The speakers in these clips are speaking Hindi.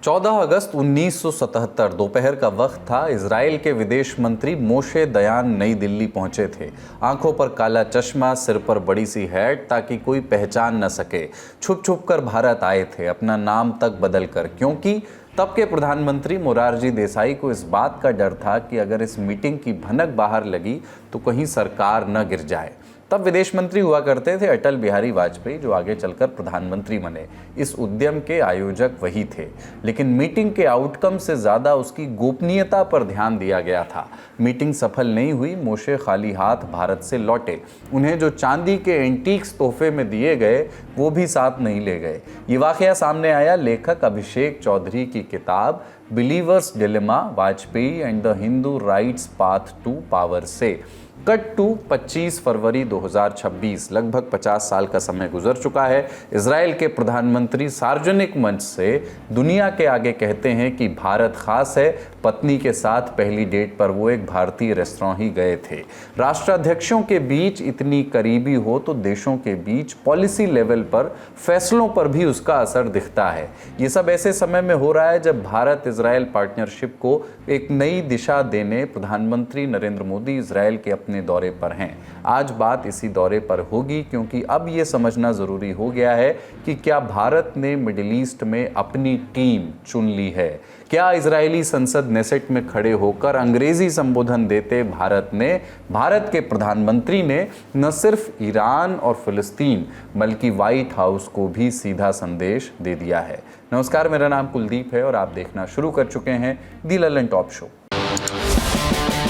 14 अगस्त 1977 दोपहर का वक्त था। इजराइल के विदेश मंत्री मोशे दयान नई दिल्ली पहुंचे थे। आंखों पर काला चश्मा, सिर पर बड़ी सी हैट ताकि कोई पहचान न सके। छुप छुप कर भारत आए थे, अपना नाम तक बदल कर, क्योंकि तब के प्रधानमंत्री मोरारजी देसाई को इस बात का डर था कि अगर इस मीटिंग की भनक बाहर लगी तो कहीं सरकार न गिर जाए। तब विदेश मंत्री हुआ करते थे अटल बिहारी वाजपेयी, जो आगे चलकर प्रधानमंत्री बने। इस उद्यम के आयोजक वही थे, लेकिन मीटिंग के आउटकम से ज़्यादा उसकी गोपनीयता पर ध्यान दिया गया था। मीटिंग सफल नहीं हुई। मोशे खाली हाथ भारत से लौटे। उन्हें जो चांदी के एंटीक्स तोहफे में दिए गए वो भी साथ नहीं ले गए। ये वाकया सामने आया लेखक अभिषेक चौधरी की किताब believer's dilemma, Vajpayee and the Hindu right's path to power से। कट टू 25 फरवरी 2026, लगभग 50 साल का समय गुजर चुका है। इजराइल के प्रधानमंत्री सार्वजनिक मंच से दुनिया के आगे कहते हैं कि भारत खास है। पत्नी के साथ पहली डेट पर वो एक भारतीय रेस्तरां ही गए थे। राष्ट्राध्यक्षों के बीच इतनी करीबी हो तो देशों के बीच पॉलिसी लेवल पर फैसलों पर भी उसका असर दिखता है। ये सब ऐसे समय में हो रहा है जब भारत इजराइल पार्टनरशिप को एक नई दिशा देने प्रधानमंत्री नरेंद्र मोदी इजराइल के अपने दौरे पर हैं। आज बात इसी दौरे पर होगी, क्योंकि अब यह समझना जरूरी हो गया है कि क्या भारत ने मिडिल ईस्ट में अपनी टीम चुन ली है। क्या इजरायली संसद नेसेट में खड़े होकर अंग्रेजी संबोधन देते भारत के प्रधानमंत्री ने न सिर्फ ईरान और फिलिस्तीन बल्कि व्हाइट हाउस को भी सीधा संदेश दे दिया है। नमस्कार, मेरा नाम कुलदीप है और आप देखना शुरू कर चुके हैं the Lallantop show.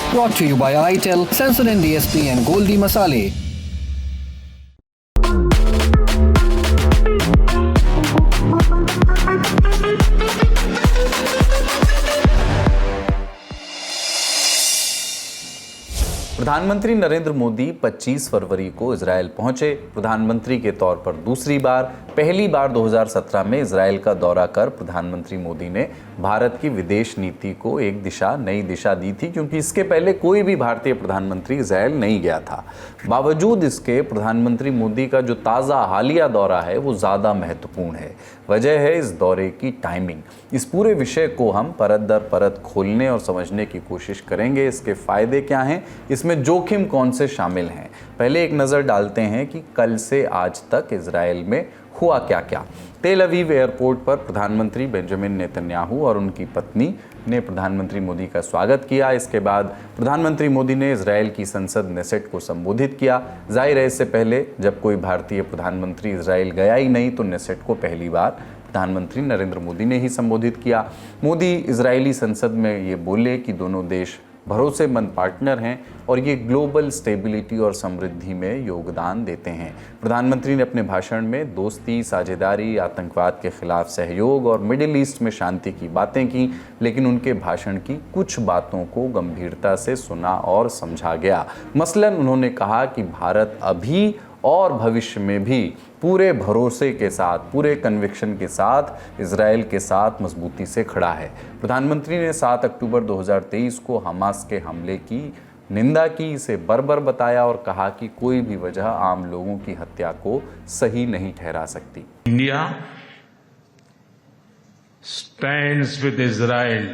Brought to you by ITEL, Sensodyne DSP and Goldi Masale. प्रधानमंत्री नरेंद्र मोदी 25 फरवरी को इजराइल पहुंचे। प्रधानमंत्री के तौर पर दूसरी बार। पहली बार 2017 में इजराइल का दौरा कर प्रधानमंत्री मोदी ने भारत की विदेश नीति को एक नई दिशा दी थी, क्योंकि इसके पहले कोई भी भारतीय प्रधानमंत्री इजराइल नहीं गया था। बावजूद इसके प्रधानमंत्री मोदी का जो ताज़ा हालिया दौरा है वो ज़्यादा महत्वपूर्ण है। वजह है इस दौरे की टाइमिंग। इस पूरे विषय को हम परत दर परत खोलने और समझने की कोशिश करेंगे। इसके फ़ायदे क्या हैं, इसमें जोखिम कौन से शामिल हैं। पहले एक नज़र डालते हैं कि कल से आज तक इजराइल में हुआ क्या क्या। तेल अवीव एयरपोर्ट पर प्रधानमंत्री बेंजामिन नेतन्याहू और उनकी पत्नी ने प्रधानमंत्री मोदी का स्वागत किया। इसके बाद प्रधानमंत्री मोदी ने इजराइल की संसद नेसेट को संबोधित किया। जाहिर है, इससे पहले जब कोई भारतीय प्रधानमंत्री इजराइल गया ही नहीं तो नेसेट को पहली बार प्रधानमंत्री नरेंद्र मोदी ने ही संबोधित किया। मोदी इजरायली संसद में ये बोले कि दोनों देश भरोसेमंद पार्टनर हैं और ये ग्लोबल स्टेबिलिटी और समृद्धि में योगदान देते हैं। प्रधानमंत्री ने अपने भाषण में दोस्ती, साझेदारी, आतंकवाद के खिलाफ सहयोग और मिडिल ईस्ट में शांति की बातें की, लेकिन उनके भाषण की कुछ बातों को गंभीरता से सुना और समझा गया। मसलन उन्होंने कहा कि भारत अभी और भविष्य में भी पूरे भरोसे के साथ, पूरे कन्विक्शन के साथ इजराइल के साथ मजबूती से खड़ा है। प्रधानमंत्री ने 7 अक्टूबर 2023 को हमास के हमले की निंदा की, इसे बर्बर बताया और कहा कि कोई भी वजह आम लोगों की हत्या को सही नहीं ठहरा सकती। India stands with Israel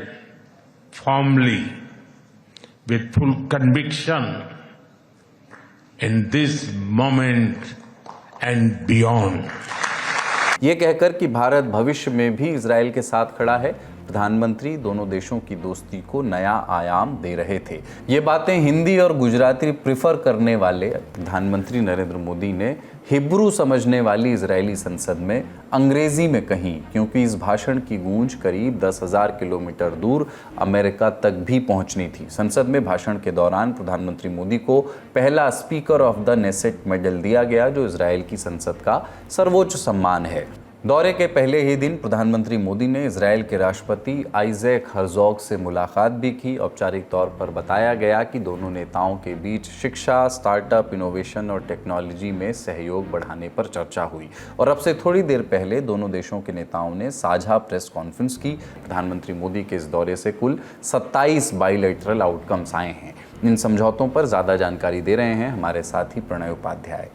firmly with full conviction in this moment and beyond. ये कहकर कि भारत भविष्य में भी इजराइल के साथ खड़ा है, प्रधानमंत्री दोनों देशों की दोस्ती को नया आयाम दे रहे थे। ये बातें हिंदी और गुजराती प्रिफर करने वाले प्रधानमंत्री नरेंद्र मोदी ने हिब्रू समझने वाली इजरायली संसद में अंग्रेजी में कही, क्योंकि इस भाषण की गूंज करीब 10,000 किलोमीटर दूर अमेरिका तक भी पहुंचनी थी। संसद में भाषण के दौरान प्रधानमंत्री मोदी को पहला speaker of the Knesset medal दिया गया, जो इजराइल की संसद का सर्वोच्च सम्मान है। दौरे के पहले ही दिन प्रधानमंत्री मोदी ने इजराइल के राष्ट्रपति आइजैक हर्जोग से मुलाकात भी की। औपचारिक तौर पर बताया गया कि दोनों नेताओं के बीच शिक्षा, स्टार्टअप, इनोवेशन और टेक्नोलॉजी में सहयोग बढ़ाने पर चर्चा हुई। और अब से थोड़ी देर पहले दोनों देशों के नेताओं ने साझा प्रेस कॉन्फ्रेंस की। प्रधानमंत्री मोदी के इस दौरे से कुल 27 बाइलेटरल आउटकम्स आए हैं। इन समझौतों पर ज़्यादा जानकारी दे रहे हैं हमारे साथी प्रणय उपाध्याय।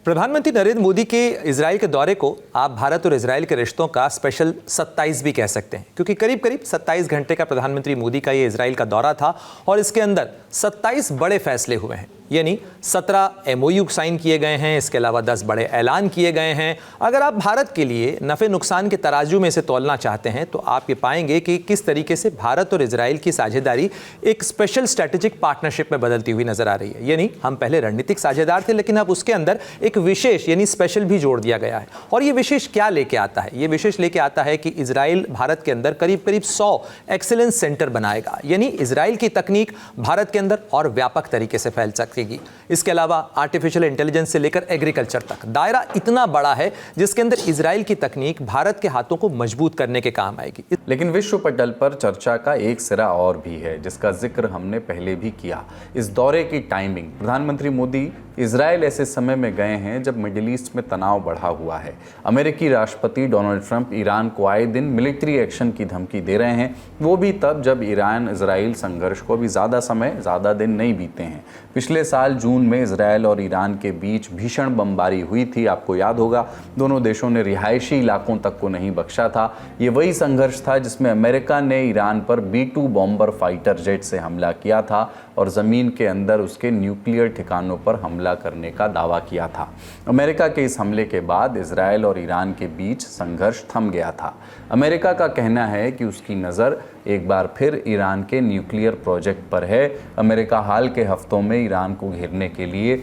प्रधानमंत्री नरेंद्र मोदी के इजराइल के दौरे को आप भारत और इजराइल के रिश्तों का स्पेशल 27 भी कह सकते हैं, क्योंकि करीब करीब 27 घंटे का प्रधानमंत्री मोदी का ये इजराइल का दौरा था और इसके अंदर 27 बड़े फैसले हुए हैं। यानी 17 MOU साइन किए गए हैं, इसके अलावा 10 बड़े ऐलान किए गए हैं। अगर आप भारत के लिए नफ़े नुकसान के तराजू में इसे तोलना चाहते हैं तो आप ये पाएंगे कि किस तरीके से भारत और इजराइल की साझेदारी एक स्पेशल स्ट्रेटेजिक पार्टनरशिप में बदलती हुई नजर आ रही है। यानी हम पहले रणनीतिक साझेदार थे, लेकिन अब उसके अंदर एक विशेष यानी स्पेशल भी जोड़ दिया गया है। और ये विशेष क्या लेके आता है? ये विशेष लेके आता है कि इजराइल भारत के अंदर करीब करीब 100 एक्सीलेंस सेंटर बनाएगा। यानी इजराइल की तकनीक भारत के अंदर और व्यापक तरीके से फैल सकेगी। इसके अलावा आर्टिफिशियल इंटेलिजेंस से लेकर एग्रीकल्चर तक दायरा इतना बड़ा है जिसके अंदर इजराइल की तकनीक भारत के हाथों को मजबूत करने के काम आएगी। लेकिन विश्व पटल पर चर्चा का एक सिरा और भी है, जिसका जिक्र हमने पहले भी किया। इस दौरे की टाइमिंग। प्रधानमंत्री मोदी इजराइल ऐसे समय में गए हैं जब मिडिल ईस्ट में तनाव बढ़ा हुआ है। अमेरिकी राष्ट्रपति डोनाल्ड ट्रंप ईरान को आए दिन मिलिट्री एक्शन की धमकी दे रहे हैं, वो भी तब जब ईरान इजराइल संघर्ष को अभी ज़्यादा दिन नहीं बीते हैं। पिछले साल जून में इजराइल और ईरान के बीच भीषण बमबारी हुई थी, आपको याद होगा। दोनों देशों ने रिहायशी इलाकों तक को नहीं बख्शा था। ये वही संघर्ष था जिसमें अमेरिका ने ईरान पर B-2 बॉम्बर फाइटर जेट से हमला किया था और ज़मीन के अंदर उसके न्यूक्लियर ठिकानों पर हमला करने का दावा किया था। अमेरिका के इस हमले के बाद इजराइल और ईरान के बीच संघर्ष थम गया था। अमेरिका का कहना है कि उसकी नज़र एक बार फिर ईरान के न्यूक्लियर प्रोजेक्ट पर है। अमेरिका हाल के हफ्तों में ईरान को घेरने के लिए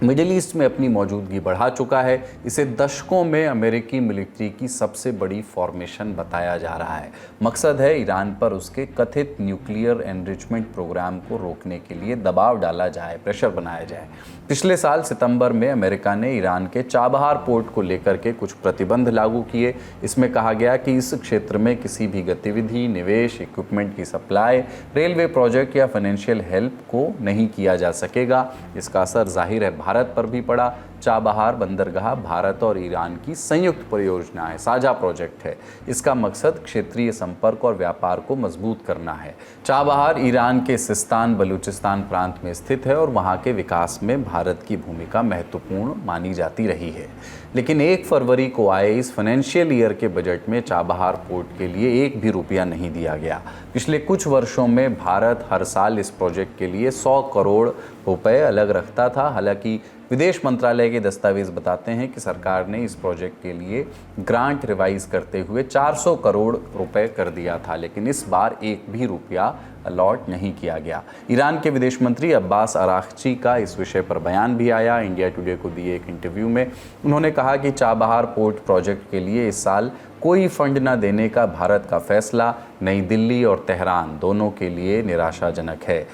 मिडिल ईस्ट में अपनी मौजूदगी बढ़ा चुका है। इसे दशकों में अमेरिकी मिलिट्री की सबसे बड़ी फॉर्मेशन बताया जा रहा है। मकसद है ईरान पर उसके कथित न्यूक्लियर एनरिचमेंट प्रोग्राम को रोकने के लिए दबाव डाला जाए, प्रेशर बनाया जाए। पिछले साल सितंबर में अमेरिका ने ईरान के चाबहार पोर्ट को लेकर के कुछ प्रतिबंध लागू किए। इसमें कहा गया कि इस क्षेत्र में किसी भी गतिविधि, निवेश, इक्विपमेंट की सप्लाई, रेलवे प्रोजेक्ट या फाइनेंशियल हेल्प को नहीं किया जा सकेगा। इसका असर जाहिर है भारत पर भी पड़ा। चाबहार बंदरगाह भारत और ईरान की संयुक्त परियोजना है, साझा प्रोजेक्ट है। इसका मकसद क्षेत्रीय संपर्क और व्यापार को मजबूत करना है। चाबहार ईरान के सिस्तान बलूचिस्तान प्रांत में स्थित है और वहाँ के विकास में भारत की भूमिका महत्वपूर्ण मानी जाती रही है। लेकिन 1 फरवरी को आए इस फाइनेंशियल ईयर के बजट में चाबहार पोर्ट के लिए एक भी रुपया नहीं दिया गया। पिछले कुछ वर्षों में भारत हर साल इस प्रोजेक्ट के लिए 100 करोड़ रुपए अलग रखता था। हालांकि विदेश मंत्रालय के दस्तावेज बताते हैं कि सरकार ने इस प्रोजेक्ट के लिए ग्रांट रिवाइज करते हुए 400 करोड़ रुपए कर दिया था, लेकिन इस बार एक भी रुपया अलॉट नहीं किया गया। ईरान के विदेश मंत्री अब्बास अरागची का इस विषय पर बयान भी आया। इंडिया टुडे को दिए एक इंटरव्यू में उन्होंने कहा कि चाबहार पोर्ट प्रोजेक्ट के लिए इस साल कोई फंड न देने का भारत का फैसला नई दिल्ली और तेहरान दोनों के लिए निराशाजनक है।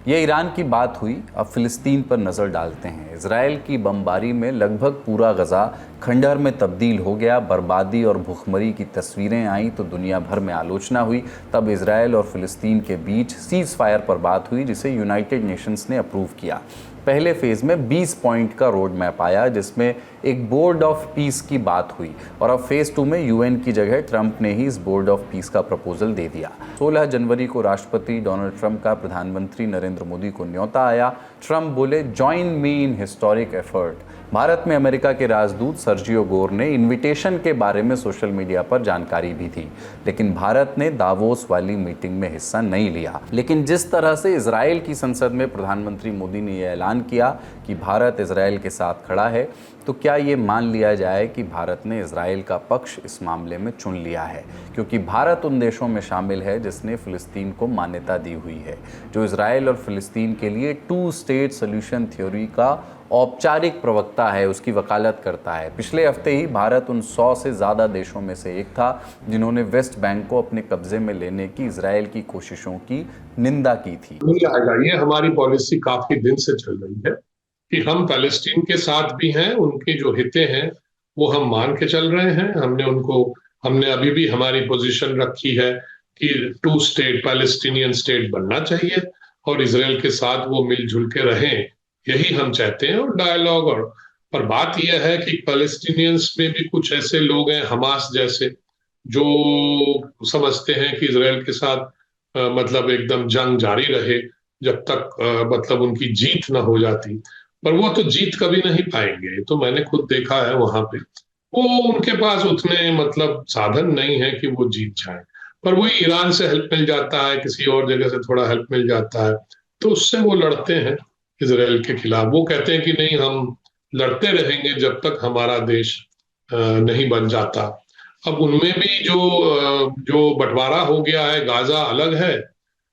ये ईरान की बात हुई। अब फिलिस्तीन पर नज़र डालते हैं। इजराइल की बमबारी में लगभग पूरा गज़ा खंडहर में तब्दील हो गया। बर्बादी और भुखमरी की तस्वीरें आईं तो दुनिया भर में आलोचना हुई। तब इजराइल और फिलिस्तीन के बीच सीज़ फायर पर बात हुई, जिसे यूनाइटेड नेशंस ने अप्रूव किया। पहले फेज़ में 20 पॉइंट का रोड मैप आया, जिसमें एक बोर्ड ऑफ पीस की बात हुई और अब फेज़ 2 में यूएन की जगह ट्रंप ने ही इस बोर्ड ऑफ पीस का प्रपोजल दे दिया। 16 जनवरी को राष्ट्रपति डोनाल्ड ट्रंप का प्रधानमंत्री नरेंद्र मोदी को न्योता आया। ट्रंप बोले, जॉइन मी इन हिस्टोरिक एफर्ट। भारत में अमेरिका के राजदूत सर्जियो गोर ने इन्विटेशन के बारे में सोशल मीडिया पर जानकारी भी थी, लेकिन भारत ने दावोस वाली मीटिंग में हिस्सा नहीं लिया। लेकिन जिस तरह से इजराइल की संसद में प्रधानमंत्री मोदी ने यह ऐलान किया कि भारत इजराइल के साथ खड़ा है, तो क्या ये मान लिया जाए कि भारत ने इजराइल का पक्ष इस मामले में चुन लिया है? क्योंकि भारत उन देशों में शामिल है जिसने फिलिस्तीन को मान्यता दी हुई है, जो इजराइल और फिलिस्तीन के लिए 2 स्टेट सोल्यूशन थ्योरी का औपचारिक प्रवक्ता है, उसकी वकालत करता है। पिछले हफ्ते ही भारत उन 100 से ज़्यादा देशों में से एक था जिन्होंने वेस्ट बैंक को अपने कब्जे में लेने की इजराइल की कोशिशों की निंदा की थी। ये हमारी पॉलिसी काफी दिन से चल रही है कि हम पैलेस्टीन के साथ भी हैं, उनकी जो हितें हैं वो हम मान के चल रहे हैं। हमने अभी भी हमारी पोजीशन रखी है कि 2 स्टेट पैलेस्टीनियन स्टेट बनना चाहिए और इजराइल के साथ वो मिलजुल के रहें, यही हम चाहते हैं। और डायलॉग पर बात यह है कि पैलेस्टीनियंस में भी कुछ ऐसे लोग हैं, हमास जैसे, जो समझते हैं कि इजराइल के साथ मतलब एकदम जंग जारी रहे जब तक मतलब उनकी जीत न हो जाती। पर वो तो जीत कभी नहीं पाएंगे। तो मैंने खुद देखा है वहां पे, वो उनके पास उतने मतलब साधन नहीं है कि वो जीत जाए। पर वही ईरान से हेल्प मिल जाता है, किसी और जगह से थोड़ा हेल्प मिल जाता है, तो उससे वो लड़ते हैं इसराइल के खिलाफ। वो कहते हैं कि नहीं, हम लड़ते रहेंगे जब तक हमारा देश नहीं बन जाता। अब उनमें भी जो बंटवारा हो गया है, गाजा अलग है,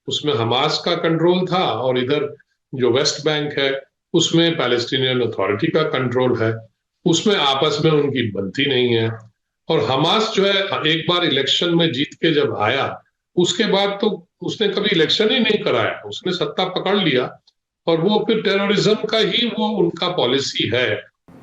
उसमें हमास का कंट्रोल था, और इधर जो वेस्ट बैंक है उसमें पैलेस्टीनियन अथॉरिटी का कंट्रोल है। उसमें आपस में उनकी बनती नहीं है। और हमास जो है, एक बार इलेक्शन में जीत के जब आया, उसके बाद तो उसने कभी इलेक्शन ही नहीं कराया, उसने सत्ता पकड़ लिया, और वो फिर टेररिज्म का ही वो उनका पॉलिसी है।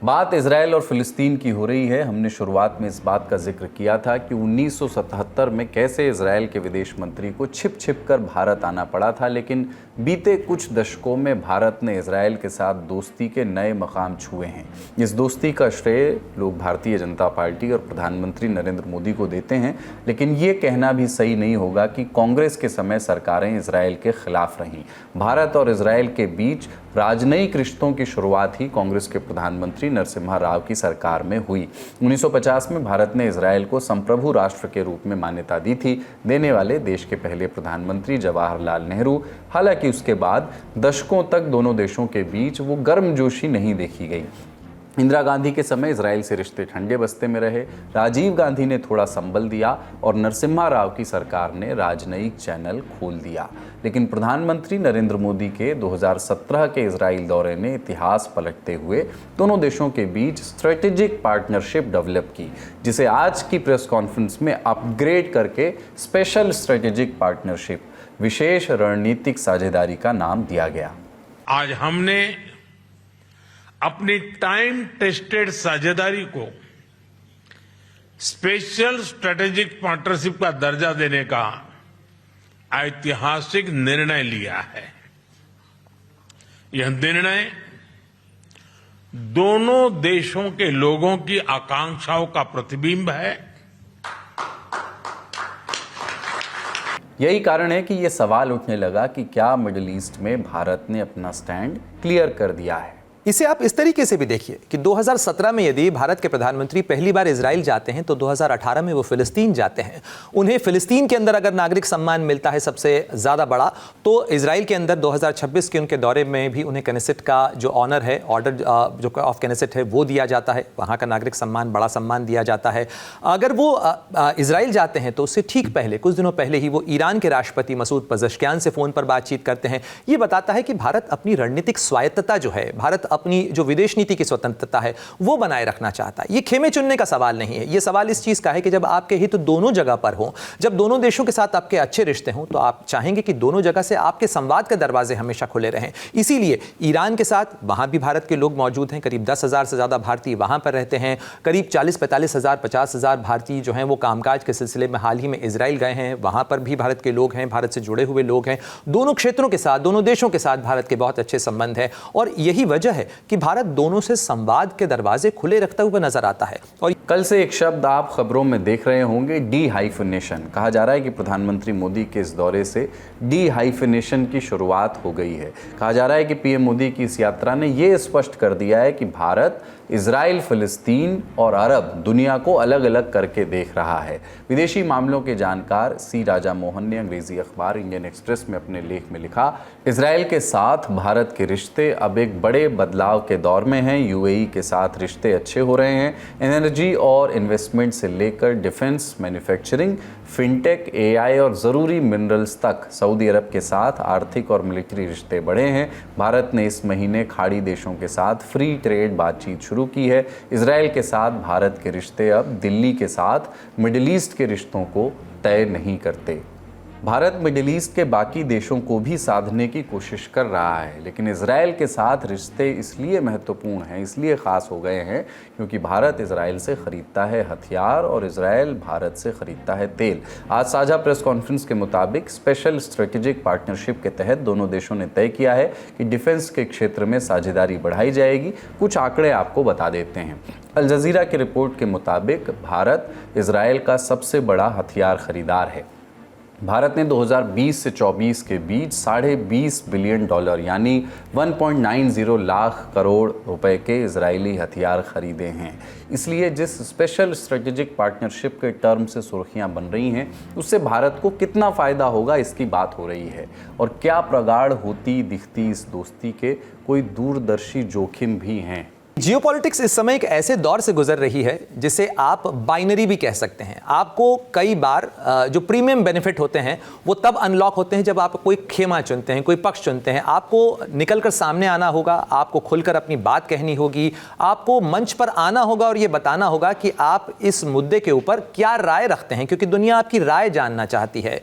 बात इजराइल और फिलिस्तीन की हो रही है। हमने शुरुआत में इस बात का जिक्र किया था कि 1977 में कैसे इजराइल के विदेश मंत्री को छिप छिप कर भारत आना पड़ा था, लेकिन बीते कुछ दशकों में भारत ने इजराइल के साथ दोस्ती के नए मकाम छुए हैं। इस दोस्ती का श्रेय लोग भारतीय जनता पार्टी और प्रधानमंत्री नरेंद्र मोदी को देते हैं, लेकिन ये कहना भी सही नहीं होगा कि कांग्रेस के समय सरकारें इजराइल के खिलाफ रहीं। भारत और इजराइल के बीच राजनयिक रिश्तों की शुरुआत ही कांग्रेस के प्रधानमंत्री नरसिम्हा राव की सरकार में हुई। 1950 में भारत ने इजराइल को संप्रभु राष्ट्र के रूप में मान्यता दी थी, देने वाले देश के पहले प्रधानमंत्री जवाहरलाल नेहरू। हालांकि उसके बाद दशकों तक दोनों देशों के बीच वो गर्मजोशी नहीं देखी गई। इंदिरा गांधी के समय इजराइल से रिश्ते ठंडे बस्ते में रहे, राजीव गांधी ने थोड़ा संबल दिया और नरसिम्हा राव की सरकार ने राजनयिक चैनल खोल दिया। लेकिन प्रधानमंत्री नरेंद्र मोदी के 2017 के इजराइल दौरे ने इतिहास पलटते हुए दोनों देशों के बीच स्ट्रेटेजिक पार्टनरशिप डेवलप की, जिसे आज की प्रेस कॉन्फ्रेंस में अपग्रेड करके स्पेशल स्ट्रेटेजिक पार्टनरशिप, विशेष रणनीतिक साझेदारी का नाम दिया गया। आज हमने अपनी टाइम टेस्टेड साझेदारी को स्पेशल स्ट्रेटेजिक पार्टनरशिप का दर्जा देने का ऐतिहासिक निर्णय लिया है। यह निर्णय दोनों देशों के लोगों की आकांक्षाओं का प्रतिबिंब है। यही कारण है कि ये सवाल उठने लगा कि क्या मिडिल ईस्ट में भारत ने अपना स्टैंड क्लियर कर दिया है। इसे आप इस तरीके से भी देखिए कि 2017 में यदि भारत के प्रधानमंत्री पहली बार इजराइल जाते हैं तो 2018 में वो फिलिस्तीन जाते हैं। उन्हें फिलिस्तीन के अंदर अगर नागरिक सम्मान मिलता है सबसे ज़्यादा बड़ा, तो इजराइल के अंदर 2026 के उनके दौरे में भी उन्हें केनेसेट का जो ऑनर है, ऑर्डर जो ऑफ केनेसेट है, वो दिया जाता है। वहाँ का नागरिक सम्मान, बड़ा सम्मान दिया जाता है। अगर वो इजराइल जाते हैं तो उससे ठीक पहले, कुछ दिनों पहले ही वो ईरान के राष्ट्रपति मसूद पज़ेश्कियान से फ़ोन पर बातचीत करते हैं। ये बताता है कि भारत अपनी रणनीतिक स्वायत्तता जो है, भारत अपनी जो विदेश नीति की स्वतंत्रता है वो बनाए रखना चाहता है। ये खेमे चुनने का सवाल नहीं है। ये सवाल इस चीज का है कि जब आपके हित दोनों जगह पर हो, जब दोनों देशों के साथ आपके अच्छे रिश्ते हों, तो आप चाहेंगे कि दोनों जगह से आपके संवाद के दरवाजे हमेशा खुले रहें। इसीलिए ईरान के साथ वहां भी भारत के लोग मौजूद हैं। करीब 10,000 से ज्यादा भारतीय वहां पर रहते हैं। करीब 40-45 हजार 50,000 भारतीय जो हैं वो कामकाज के सिलसिले में हाल ही में इजराइल गए हैं। वहां पर भी भारत के लोग हैं, भारत से जुड़े हुए लोग हैं। दोनों क्षेत्रों के साथ, दोनों देशों के साथ भारत के बहुत अच्छे संबंध है, और यही वजह है कि भारत दोनों से संवाद के दरवाजे खुले रखता हुआ नजर आता है। और कल से एक शब्द आप खबरों में देख रहे होंगे, डी हाइफिनेशन। कहा जा रहा है कि प्रधानमंत्री मोदी के इस दौरे से डी हाइफिनेशन की शुरुआत हो गई है। कहा जा रहा है कि पीएम मोदी की इस यात्रा ने यह स्पष्ट कर दिया है कि भारत इजराइल, फिलिस्तीन और अरब दुनिया को अलग अलग करके देख रहा है। विदेशी मामलों के जानकार सी राजा मोहन ने अंग्रेजी अखबार इंडियन एक्सप्रेस में अपने लेख में लिखा, इजराइल के साथ भारत के रिश्ते अब एक बड़े बदलाव के दौर में हैं। यूएई के साथ रिश्ते अच्छे हो रहे हैं। एनर्जी और इन्वेस्टमेंट से लेकर डिफेंस, मैन्युफैक्चरिंग, फिनटेक, एआई और ज़रूरी मिनरल्स तक सऊदी अरब के साथ आर्थिक और मिलिट्री रिश्ते बढ़े हैं। भारत ने इस महीने खाड़ी देशों के साथ फ्री ट्रेड बातचीत शुरू की है। इजराइल के साथ भारत के रिश्ते अब दिल्ली के साथ मिडिल ईस्ट के रिश्तों को तय नहीं करते। भारत मिडिल ईस्ट के बाकी देशों को भी साधने की कोशिश कर रहा है, लेकिन इजराइल के साथ रिश्ते इसलिए महत्वपूर्ण हैं, इसलिए ख़ास हो गए हैं क्योंकि भारत इजराइल से ख़रीदता है हथियार और इजराइल भारत से ख़रीदता है तेल। आज साझा प्रेस कॉन्फ्रेंस के मुताबिक स्पेशल स्ट्रेटेजिक पार्टनरशिप के तहत दोनों देशों ने तय किया है कि डिफेंस के क्षेत्र में साझेदारी बढ़ाई जाएगी। कुछ आंकड़े आपको बता देते हैं। अल जज़ीरा की रिपोर्ट के मुताबिक भारत इजराइल का सबसे बड़ा हथियार खरीदार है। भारत ने 2020 से 24 के बीच $20.5 बिलियन यानी 1.90 लाख करोड़ रुपए के इजरायली हथियार खरीदे हैं। इसलिए जिस स्पेशल स्ट्रेटेजिक पार्टनरशिप के टर्म से सुर्खियां बन रही हैं, उससे भारत को कितना फ़ायदा होगा इसकी बात हो रही है। और क्या प्रगाढ़ होती दिखती इस दोस्ती के कोई दूरदर्शी जोखिम भी हैं। जियोपॉलिटिक्स इस समय एक ऐसे दौर से गुजर रही है जिसे आप बाइनरी भी कह सकते हैं। आपको कई बार जो प्रीमियम बेनिफिट होते हैं वो तब अनलॉक होते हैं जब आप कोई खेमा चुनते हैं, कोई पक्ष चुनते हैं। आपको निकलकर सामने आना होगा, आपको खुलकर अपनी बात कहनी होगी, आपको मंच पर आना होगा और ये बताना होगा कि आप इस मुद्दे के ऊपर क्या राय रखते हैं, क्योंकि दुनिया आपकी राय जानना चाहती है।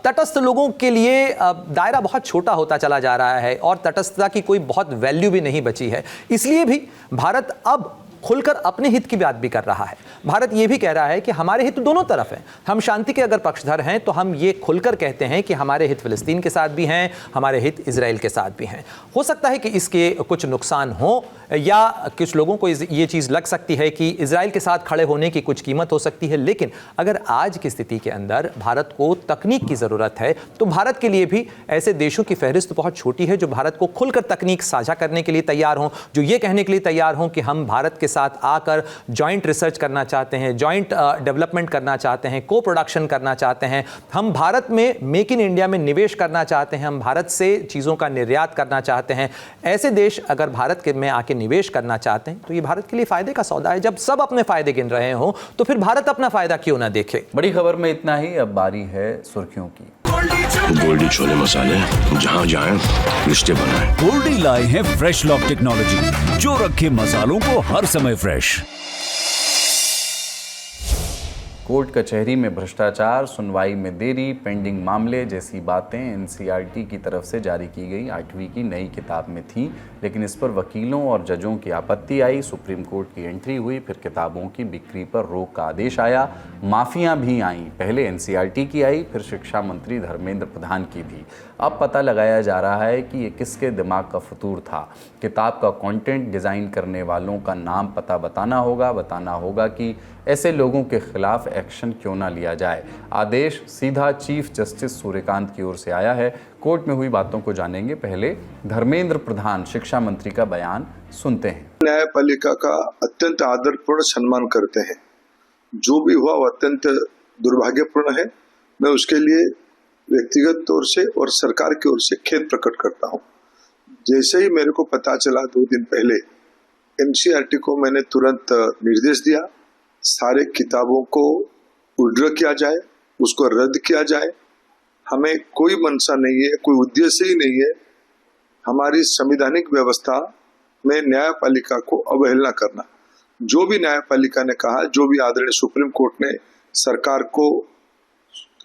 तटस्थ लोगों के लिए दायरा बहुत छोटा होता चला जा रहा है और तटस्थता की कोई बहुत वैल्यू भी नहीं बची है। इसलिए भी भारत अब खुलकर अपने हित की बात भी कर रहा है। भारत यह भी कह रहा है कि हमारे हित दोनों तरफ हैं। हम शांति के अगर पक्षधर हैं तो हम ये खुलकर कहते हैं कि हमारे हित फिलिस्तीन के साथ भी हैं, हमारे हित इजराइल के साथ भी हैं। हो सकता है कि इसके कुछ नुकसान हो या कुछ लोगों को ये चीज़ लग सकती है कि इजराइल के साथ खड़े होने की कुछ कीमत हो सकती है, लेकिन अगर आज की स्थिति के अंदर भारत को तकनीक की ज़रूरत है तो भारत के लिए भी ऐसे देशों की फहरिस्त बहुत छोटी है जो भारत को खुलकर तकनीक साझा करने के लिए तैयार हों, जो ये कहने के लिए तैयार हों कि हम भारत के साथ आकर जॉइंट रिसर्च करना चाहते हैं, जॉइंट डेवलपमेंट करना चाहते हैं, को प्रोडक्शन करना चाहते हैं, हम भारत में मेक इन इंडिया में निवेश करना चाहते हैं, हम भारत से चीज़ों का निर्यात करना चाहते हैं। ऐसे देश अगर भारत के में आके निवेश करना चाहते हैं तो ये भारत के लिए फायदे का सौदा है। जब सब अपने फायदे गिन रहे हो तो फिर भारत अपना फायदा क्यों ना देखे। बड़ी खबर में इतना ही। अब बारी है सुर्खियों की। गोल्डी छोले मसाले, जहां जाएं रिश्ते बनाएं। गोल्डी लाए हैं फ्रेश लॉक टेक्नोलॉजी, जो रखे मसालों को हर समय फ्रेश। कोर्ट कचहरी में भ्रष्टाचार, सुनवाई में देरी, पेंडिंग मामले जैसी बातें एनसीईआरटी की तरफ से जारी की गई 8वीं की नई किताब में थी, लेकिन इस पर वकीलों और जजों की आपत्ति आई। सुप्रीम कोर्ट की एंट्री हुई, फिर किताबों की बिक्री पर रोक का आदेश आया। माफियां भी आईं, पहले एनसीईआरटी की आई, फिर शिक्षा मंत्री धर्मेंद्र प्रधान की भी। अब पता लगाया जा रहा है कि ये किसके दिमाग का फतूर था। किताब का कंटेंट डिज़ाइन करने वालों का नाम पता बताना होगा कि ऐसे लोगों के खिलाफ एक्शन क्यों ना लिया जाए। आदेश सीधा चीफ जस्टिस सूर्यकांत की ओर से आया है। कोर्ट में हुई बातों को जानेंगे। पहले धर्मेंद्र प्रधान शिक्षा मंत्री का बयान सुनते हैं। न्यायपालिका का अत्यंत आदरपूर्ण सम्मान करते हैं। जो भी हुआ वो अत्यंत दुर्भाग्यपूर्ण है। मैं उसके लिए व्यक्तिगत तौर से और सरकार की ओर से खेद प्रकट करता हूँ। जैसे ही मेरे को पता चला 2 दिन पहले, एनसीईआरटी को मैंने तुरंत निर्देश दिया, सारे किताबों को विड्रॉ किया जाए, उसको रद्द किया जाए। हमें कोई मंशा नहीं है, कोई उद्देश्य ही नहीं है हमारी संवैधानिक व्यवस्था में न्यायपालिका को अवहेलना करना। जो भी न्यायपालिका ने कहा, जो भी आदरणीय सुप्रीम कोर्ट ने सरकार को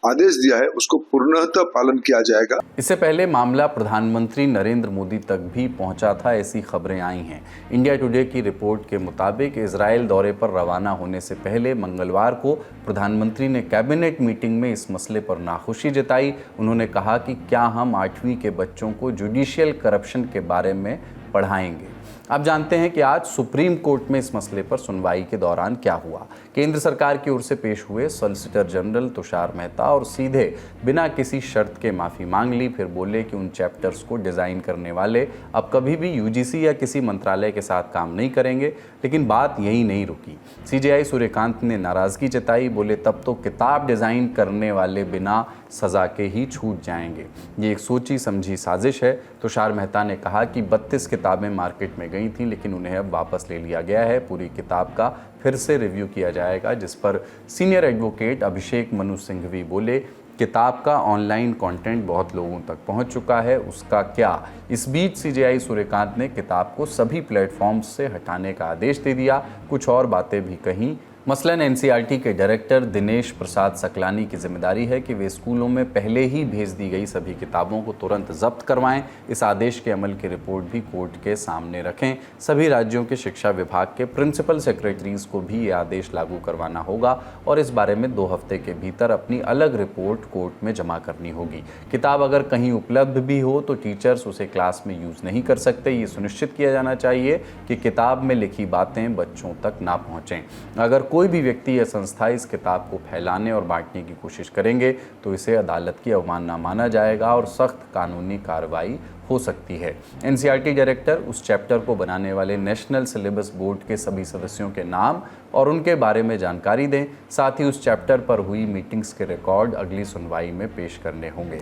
आदेश दिया है, उसको पूर्णतः पालन किया जाएगा। इससे पहले मामला प्रधानमंत्री नरेंद्र मोदी तक भी पहुंचा था, ऐसी खबरें आई हैं। इंडिया टुडे की रिपोर्ट के मुताबिक इजराइल दौरे पर रवाना होने से पहले मंगलवार को प्रधानमंत्री ने कैबिनेट मीटिंग में इस मसले पर नाखुशी जताई। उन्होंने कहा कि क्या हम 8वीं के बच्चों को जुडिशियल करप्शन के बारे में पढ़ाएंगे। अब जानते हैं कि आज सुप्रीम कोर्ट में इस मसले पर सुनवाई के दौरान क्या हुआ। केंद्र सरकार की ओर से पेश हुए सॉलिसिटर जनरल तुषार मेहता और सीधे बिना किसी शर्त के माफ़ी मांग ली। फिर बोले कि उन चैप्टर्स को डिज़ाइन करने वाले अब कभी भी यूजीसी या किसी मंत्रालय के साथ काम नहीं करेंगे। लेकिन बात यही नहीं रुकी। सीजेआई सूर्यकांत ने नाराज़गी जताई, बोले तब तो किताब डिज़ाइन करने वाले बिना सज़ा के ही छूट जाएंगे। ये एक सोची समझी साजिश है। तुषार मेहता ने कहा कि 32 किताबें मार्केट में गई थी, लेकिन उन्हें अब वापस ले लिया गया है। पूरी किताब का फिर से रिव्यू किया जाएगा, जिस पर सीनियर एडवोकेट अभिषेक मनु सिंघवी बोले किताब का ऑनलाइन कंटेंट बहुत लोगों तक पहुंच चुका है, उसका क्या। इस बीच सीजेआई सूर्यकांत ने किताब को सभी प्लेटफॉर्म्स से हटाने का आदेश दे दिया। कुछ और बातें भी कहीं। मसलन एनसीईआरटी के डायरेक्टर दिनेश प्रसाद सकलानी की जिम्मेदारी है कि वे स्कूलों में पहले ही भेज दी गई सभी किताबों को तुरंत जब्त करवाएं। इस आदेश के अमल की रिपोर्ट भी कोर्ट के सामने रखें। सभी राज्यों के शिक्षा विभाग के प्रिंसिपल सेक्रेटरीज को भी ये आदेश लागू करवाना होगा और इस बारे में 2 हफ्ते के भीतर अपनी अलग रिपोर्ट कोर्ट में जमा करनी होगी। किताब अगर कहीं उपलब्ध भी हो तो टीचर्स उसे क्लास में यूज़ नहीं कर सकते। ये सुनिश्चित किया जाना चाहिए कि किताब में लिखी बातें बच्चों तक ना पहुँचें। अगर कोई भी व्यक्ति या संस्था इस किताब को फैलाने और बांटने की कोशिश करेंगे तो इसे अदालत की अवमानना माना जाएगा और सख्त कानूनी कार्रवाई हो सकती है। एनसीईआरटी डायरेक्टर उस चैप्टर को बनाने वाले नेशनल सिलेबस बोर्ड के सभी सदस्यों के नाम और उनके बारे में जानकारी दें। साथ ही उस चैप्टर पर हुई मीटिंग्स के रिकॉर्ड अगली सुनवाई में पेश करने होंगे।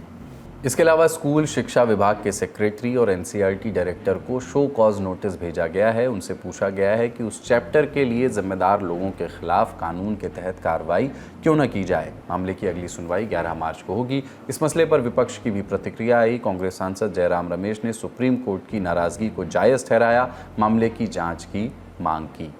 इसके अलावा स्कूल शिक्षा विभाग के सेक्रेटरी और एनसीईआरटी डायरेक्टर को शो कॉज नोटिस भेजा गया है। उनसे पूछा गया है कि उस चैप्टर के लिए जिम्मेदार लोगों के खिलाफ कानून के तहत कार्रवाई क्यों न की जाए। मामले की अगली सुनवाई 11 मार्च को होगी। इस मसले पर विपक्ष की भी प्रतिक्रिया आई। कांग्रेस सांसद जयराम रमेश ने सुप्रीम कोर्ट की नाराजगी को जायज़ ठहराया, मामले की जाँच की मांग की।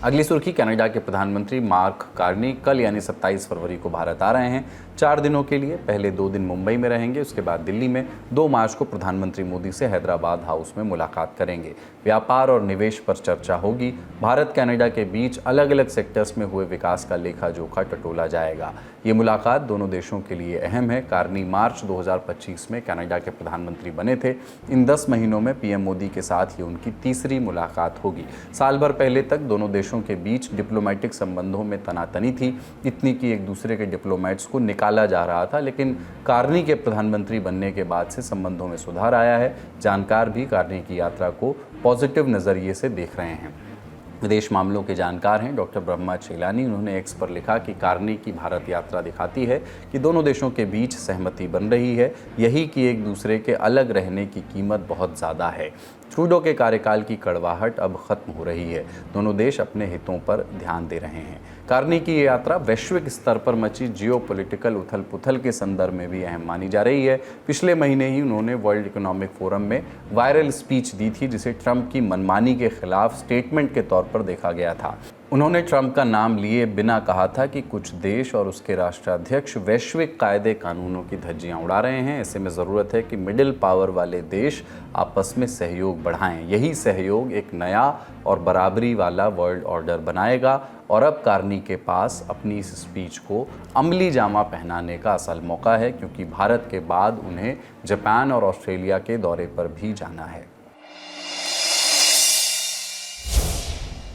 अगली सुर्खी, कनाडा के प्रधानमंत्री मार्क कार्नी कल यानी 27 फरवरी को भारत आ रहे हैं 4 दिनों के लिए। पहले 2 दिन मुंबई में रहेंगे, उसके बाद दिल्ली में। 2 मार्च को प्रधानमंत्री मोदी से हैदराबाद हाउस में मुलाकात करेंगे। व्यापार और निवेश पर चर्चा होगी। भारत कनाडा के बीच अलग अलग सेक्टर्स में हुए विकास का लेखा जोखा टटोला जाएगा। ये मुलाकात दोनों देशों के लिए अहम है। कार्नी मार्च 2025 में कनाडा के प्रधानमंत्री बने थे। इन 10 महीनों में पीएम मोदी के साथ ये उनकी तीसरी मुलाकात होगी। साल भर पहले तक दोनों देशों के बीच डिप्लोमेटिक संबंधों में तनातनी थी, इतनी कि एक दूसरे के डिप्लोमेट्स को निकाला जा रहा था। लेकिन कार्नी के प्रधानमंत्री बनने के बाद से संबंधों में सुधार आया है। जानकार भी कार्नी की यात्रा को पॉजिटिव नज़रिए से देख रहे हैं। विदेश मामलों के जानकार हैं डॉक्टर ब्रह्मा चेलानी। उन्होंने एक्स पर लिखा कि कार्नी की भारत यात्रा दिखाती है कि दोनों देशों के बीच सहमति बन रही है, यही कि एक दूसरे के अलग रहने की कीमत बहुत ज़्यादा है। ट्रूडो के कार्यकाल की कड़वाहट अब खत्म हो रही है। दोनों देश अपने हितों पर ध्यान दे रहे हैं। कार्नी की ये यात्रा वैश्विक स्तर पर मची जियोपॉलिटिकल उथल पुथल के संदर्भ में भी अहम मानी जा रही है। पिछले महीने ही उन्होंने वर्ल्ड इकोनॉमिक फोरम में वायरल स्पीच दी थी, जिसे ट्रंप की मनमानी के खिलाफ स्टेटमेंट के तौर पर देखा गया था। उन्होंने ट्रंप का नाम लिए बिना कहा था कि कुछ देश और उसके राष्ट्राध्यक्ष वैश्विक कायदे कानूनों की धज्जियां उड़ा रहे हैं। ऐसे में ज़रूरत है कि मिडिल पावर वाले देश आपस में सहयोग बढ़ाएं। यही सहयोग एक नया और बराबरी वाला वर्ल्ड ऑर्डर बनाएगा। और अब कार्नी के पास अपनी इस स्पीच को अमली जामा पहनाने का असल मौका है, क्योंकि भारत के बाद उन्हें जापान और ऑस्ट्रेलिया के दौरे पर भी जाना है।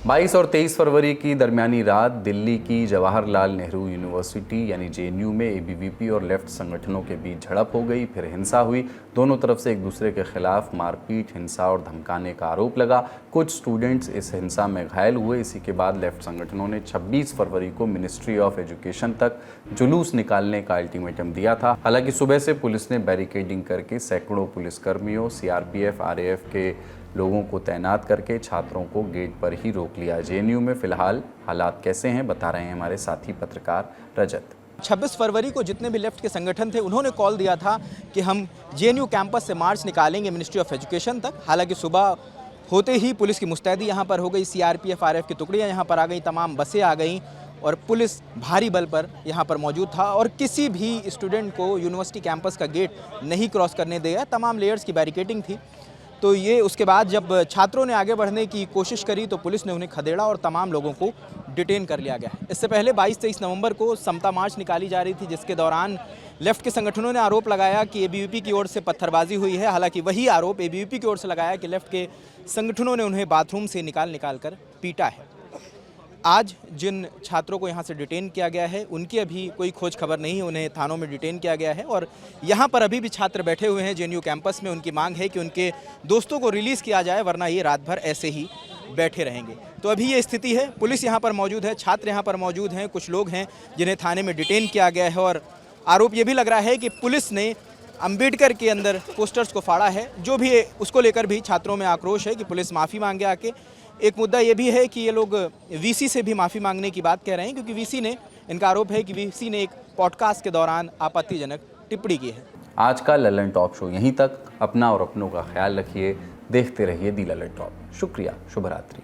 22 और 23 फरवरी की दरमियानी रात दिल्ली की जवाहरलाल नेहरू यूनिवर्सिटी यानी जेएनयू में एबीवीपी और लेफ्ट संगठनों के बीच झड़प हो गई। फिर हिंसा हुई। दोनों तरफ से एक दूसरे के खिलाफ मारपीट, हिंसा और धमकाने का आरोप लगा। कुछ स्टूडेंट्स इस हिंसा में घायल हुए। इसी के बाद लेफ्ट संगठनों ने 26 फरवरी को मिनिस्ट्री ऑफ एजुकेशन तक जुलूस निकालने का अल्टीमेटम दिया था। हालांकि सुबह से पुलिस ने बैरिकेडिंग करके सैकड़ों पुलिसकर्मियों, सीआरपीएफ, आरएएफ के लोगों को तैनात करके छात्रों को गेट पर ही रोक लिया। जेएनयू में फिलहाल हालात कैसे हैं, बता रहे हैं हमारे साथी पत्रकार रजत। 26 फरवरी को जितने भी लेफ्ट के संगठन थे उन्होंने कॉल दिया था कि हम जेएनयू कैंपस से मार्च निकालेंगे मिनिस्ट्री ऑफ एजुकेशन तक। हालांकि सुबह होते ही पुलिस की मुस्तैदी यहाँ पर हो गई। सीआरपीएफ, आरएएफ की टुकड़ियाँ यहाँ पर आ गई, तमाम बसें आ गईं और पुलिस भारी बल पर यहाँ पर मौजूद था और किसी भी स्टूडेंट को यूनिवर्सिटी कैंपस का गेट नहीं क्रॉस करने दिया। तमाम लेयर्स की बैरिकेडिंग थी। तो ये उसके बाद जब छात्रों ने आगे बढ़ने की कोशिश करी तो पुलिस ने उन्हें खदेड़ा और तमाम लोगों को डिटेन कर लिया गया है। इससे पहले 22-23 नवंबर को समता मार्च निकाली जा रही थी, जिसके दौरान लेफ्ट के संगठनों ने आरोप लगाया कि एबीवीपी की ओर से पत्थरबाजी हुई है। हालांकि वही आरोप एबीवीपी की ओर से लगाया कि लेफ्ट के संगठनों ने उन्हें बाथरूम से निकाल कर पीटा है। आज जिन छात्रों को यहाँ से डिटेन किया गया है उनकी अभी कोई खोज खबर नहीं है। उन्हें थानों में डिटेन किया गया है और यहाँ पर अभी भी छात्र बैठे हुए हैं जेएनयू कैंपस में। उनकी मांग है कि उनके दोस्तों को रिलीज़ किया जाए, वरना ये रात भर ऐसे ही बैठे रहेंगे। तो अभी ये स्थिति है। पुलिस यहाँ पर मौजूद है, छात्र यहाँ पर मौजूद हैं, कुछ लोग हैं जिन्हें थाने में डिटेन किया गया है और आरोप ये भी लग रहा है कि पुलिस ने अंबेडकर के अंदर पोस्टर्स को फाड़ा है। जो भी उसको लेकर भी छात्रों में आक्रोश है कि पुलिस माफ़ी मांगे आके। एक मुद्दा ये भी है कि ये लोग वीसी से भी माफ़ी मांगने की बात कह रहे हैं, क्योंकि वीसी ने, इनका आरोप है कि वीसी ने एक पॉडकास्ट के दौरान आपत्तिजनक टिप्पणी की है। आज का ललन टॉप शो यहीं तक। अपना और अपनों का ख्याल रखिए। देखते रहिए दी ललन टॉप। शुक्रिया। शुभ रात्रि।